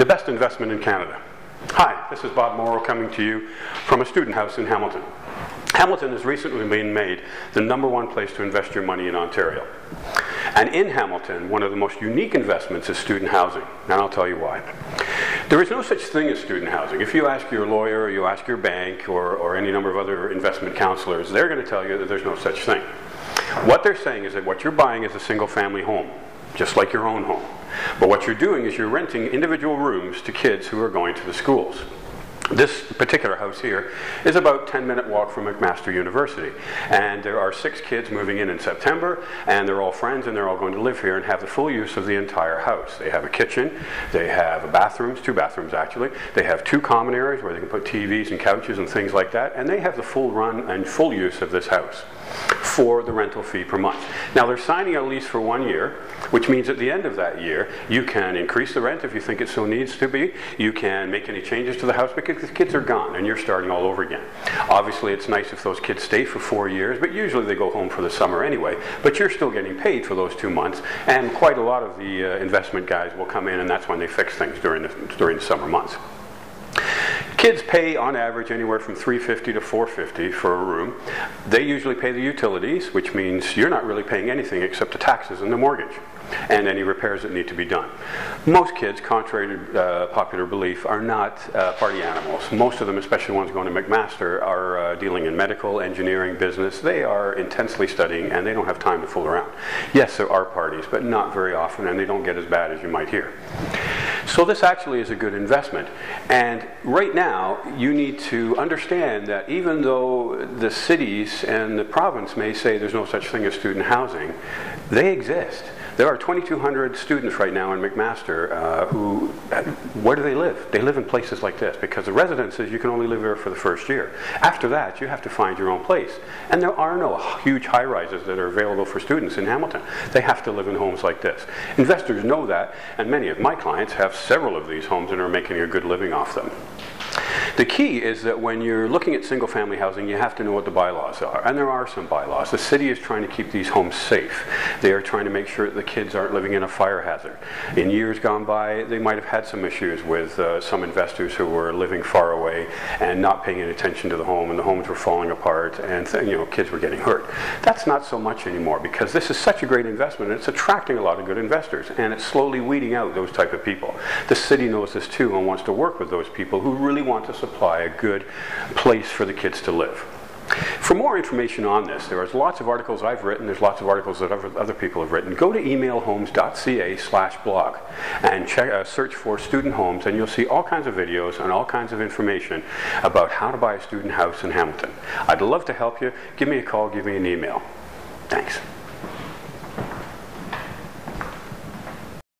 the best investment in Canada. Hi, this is Bob Morrow coming to you from a student house in Hamilton. Hamilton has recently been made the #1 place to invest your money in Ontario. And in Hamilton, one of the most unique investments is student housing. And I'll tell you why. There is no such thing as student housing. If you ask your lawyer, or you ask your bank, or any number of other investment counselors, they're going to tell you that there's no such thing. What they're saying is that what you're buying is a single-family home, just like your own home. But what you're doing is you're renting individual rooms to kids who are going to the schools. This particular house here is about a 10-minute walk from McMaster University. And there are 6 kids moving in September, and they're all friends, and they're all going to live here and have the full use of the entire house. They have a kitchen, they have bathrooms, 2 bathrooms actually, they have 2 common areas where they can put TVs and couches and things like that, and they have the full run and full use of this house for the rental fee per month. Now they're signing a lease for 1 year, which means at the end of that year you can increase the rent if you think it so needs to be. You can make any changes to the house because the kids are gone and you're starting all over again. Obviously it's nice if those kids stay for 4 years, but usually they go home for the summer anyway. But you're still getting paid for those 2 months, and quite a lot of the investment guys will come in, and that's when they fix things during the summer months. Kids pay on average anywhere from $350 to $450 for a room. They usually pay the utilities, which means you're not really paying anything except the taxes and the mortgage and any repairs that need to be done. Most kids, contrary to popular belief, are not party animals. Most of them, especially ones going to McMaster, are dealing in medical, engineering, business. They are intensely studying and they don't have time to fool around. Yes, there are parties, but not very often, and they don't get as bad as you might hear. So this actually is a good investment. And right now, you need to understand that even though the cities and the province may say there's no such thing as student housing, they exist. There are 2,200 students right now in McMaster where do they live? They live in places like this because the residences, you can only live there for the first year. After that, you have to find your own place. And there are no huge high-rises that are available for students in Hamilton. They have to live in homes like this. Investors know that, and many of my clients have several of these homes and are making a good living off them. The key is that when you're looking at single-family housing, you have to know what the bylaws are. And there are some bylaws. The city is trying to keep these homes safe. They are trying to make sure that the kids aren't living in a fire hazard. In years gone by, they might have had some issues with some investors who were living far away and not paying any attention to the home, and the homes were falling apart, and kids were getting hurt. That's not so much anymore because this is such a great investment, and it's attracting a lot of good investors, and it's slowly weeding out those type of people. The city knows this too and wants to work with those people who really want to supply a good place for the kids to live. For more information on this, there's lots of articles I've written, there's lots of articles that other people have written. Go to emailhomes.ca/blog and search for student homes, and you'll see all kinds of videos and all kinds of information about how to buy a student house in Hamilton. I'd love to help you. Give me a call, give me an email. Thanks.